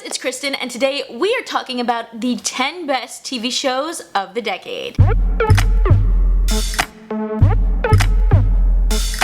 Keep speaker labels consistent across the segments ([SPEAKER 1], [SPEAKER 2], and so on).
[SPEAKER 1] it's Kristen, and today we are talking about the 10 best TV shows of the decade.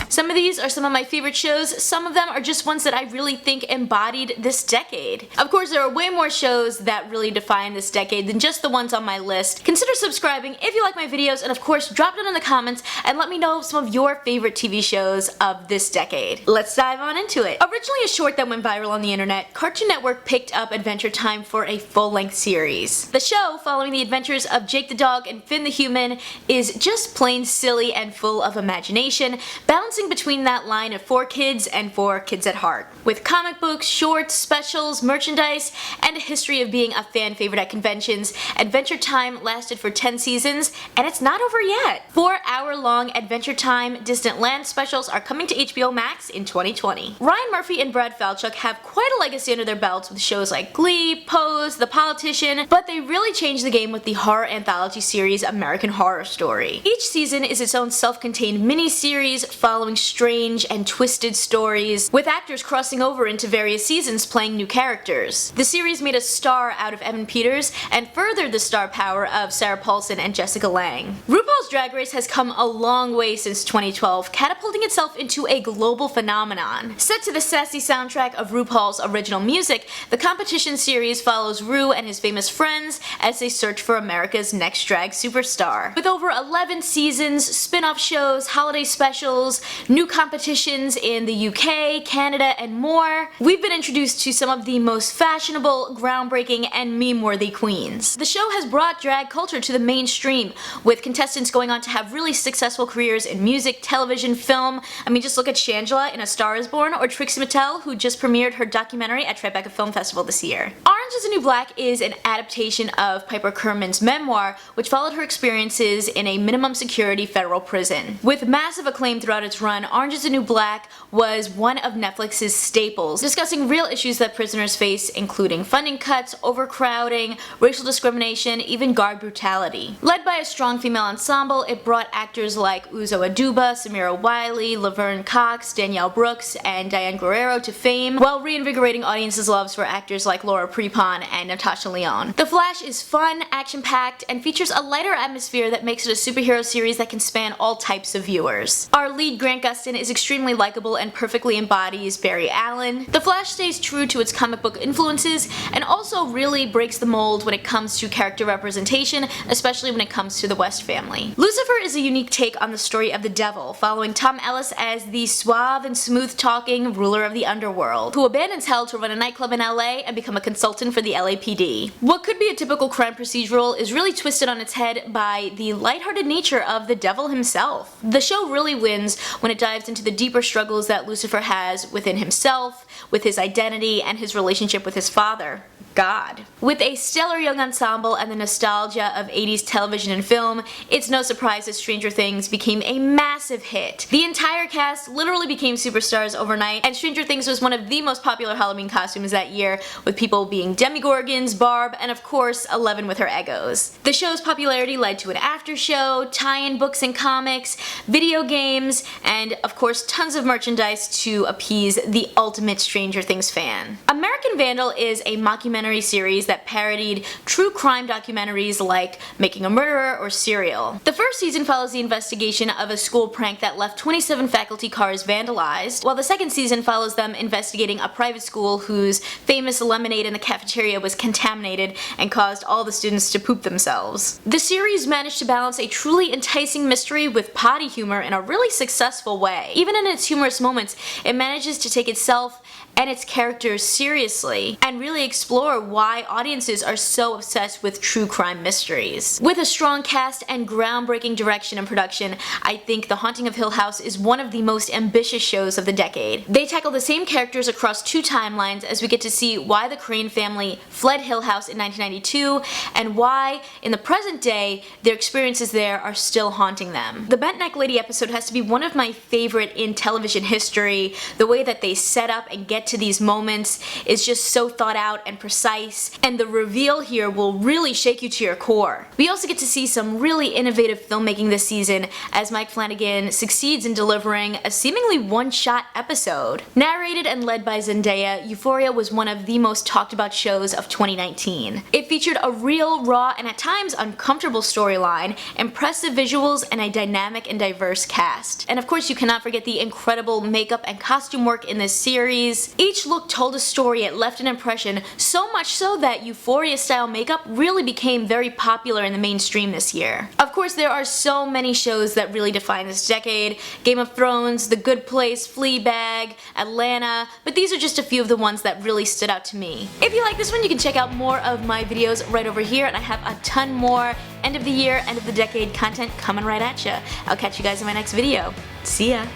[SPEAKER 1] Some of these are some of my favorite shows, some of them are just ones that I really think embodied this decade. Of course, there are way more shows that really define this decade than just the ones on my list. Consider subscribing if you like my videos, and of course, drop it in the comments and let me know some of your favorite TV shows of this decade. Let's dive on into it. Originally a short that went viral on the internet, Cartoon Network picked up Adventure Time for a full-length series. The show, following the adventures of Jake the dog and Finn the human, is just plain silly and full of imagination, balancing between that line of for kids and for kids at heart. With comic books, shorts, specials, merchandise, and a history of being a fan favorite at conventions, Adventure Time lasted for 10 seasons, and it's not over yet. 4-hour-long Adventure Time Distant Land specials are coming to HBO Max in 2020. Ryan Murphy and Brad Falchuk have quite a legacy under their belts with shows like Glee, Pose, The Politician, but they really changed the game with the horror anthology series American Horror Story. Each season is its own self-contained mini-series following strange and twisted stories, with actors crossing over into various seasons playing new characters. The series made a star out of Evan Peters and furthered the star power of Sarah Paulson and Jessica Lange. RuPaul's Drag Race has come a long way since 2012, catapulting itself into a global phenomenon. Set to the sassy soundtrack of RuPaul's original music, the competition series follows Ru and his famous friends as they search for America's next drag superstar. With over 11 seasons, spin-off shows, holiday specials, new competitions in the UK, Canada, and more, we've been introduced to some of the most fashionable, groundbreaking, and meme-worthy queens. The show has brought drag culture to the mainstream, with contestants going on to have really successful careers in music, television, film. I mean, just look at Shangela in A Star Is Born, or Trixie Mattel, who just premiered her documentary at Tribeca Film Festival this year. Orange is the New Black is an adaptation of Piper Kerman's memoir, which followed her experiences in a minimum security federal prison. With massive acclaim throughout its run, Orange is the New Black was one of Netflix's staples, discussing real issues that prisoners face, including funding cuts, overcrowding, racial discrimination, even guard brutality. Led by a strong female ensemble, it brought actors like Uzo Aduba, Samira Wiley, Laverne Cox, Danielle Brooks, and Diane Guerrero to fame, while reinvigorating audiences' loves for actors like Laura Prepon and Natasha Lyonne. The Flash is fun, action-packed, and features a lighter atmosphere that makes it a superhero series that can span all types of viewers. Our lead, Grant Gustin, is extremely likable and perfectly embodies Barry Allen. The Flash stays true to its comic book influences and also really breaks the mold when it comes to character representation, especially when it comes to the West family. Lucifer is a unique take on the story of the devil, following Tom Ellis as the suave and smooth-talking ruler of the underworld, who abandons hell to run a nightclub in LA and become a consultant for the LAPD. What could be a typical crime procedural is really twisted on its head by the lighthearted nature of the devil himself. The show really wins when it dives into the deeper struggles that Lucifer has within himself, with his identity, and his relationship with his father, God. With a stellar young ensemble and the nostalgia of 80s television and film, it's no surprise that Stranger Things became a massive hit. The entire cast literally became superstars overnight, and Stranger Things was one of the most popular Halloween costumes that year, with people being Demogorgons, Barb, and of course, Eleven with her Eggos. The show's popularity led to an after show, tie-in books and comics, video games, and of course tons of merchandise to appease the ultimate Stranger Things fan. American Vandal is a mockumentary series that parodied true crime documentaries like Making a Murderer or Serial. The first season follows the investigation of a school prank that left 27 faculty cars vandalized, while the second season follows them investigating a private school whose famous lemonade in the cafeteria was contaminated and caused all the students to poop themselves. The series managed to balance a truly enticing mystery with potty humor in a really successful way. Even in its humorous moments, it manages to take itself and its characters seriously and really explore why audiences are so obsessed with true crime mysteries. With a strong cast and groundbreaking direction and production, I think The Haunting of Hill House is one of the most ambitious shows of the decade. They tackle the same characters across two timelines, as we get to see why the Crane family fled Hill House in 1992 and why, in the present day, their experiences there are still haunting them. The Bent Neck Lady episode has to be one of my favorite in television history. The way that they set up and get to these moments is just so thought out and precise precise, and the reveal here will really shake you to your core. We also get to see some really innovative filmmaking this season as Mike Flanagan succeeds in delivering a seemingly one-shot episode. Narrated and led by Zendaya, Euphoria was one of the most talked about shows of 2019. It featured a real, raw, and at times uncomfortable storyline, impressive visuals, and a dynamic and diverse cast. And of course you cannot forget the incredible makeup and costume work in this series. Each look told a story, it left an impression, so much so that Euphoria style makeup really became very popular in the mainstream this year. Of course there are so many shows that really define this decade: Game of Thrones, The Good Place, Fleabag, Atlanta, but these are just a few of the ones that really stood out to me. If you like this one, you can check out more of my videos right over here, and I have a ton more end of the year, end of the decade content coming right at ya. I'll catch you guys in my next video. See ya!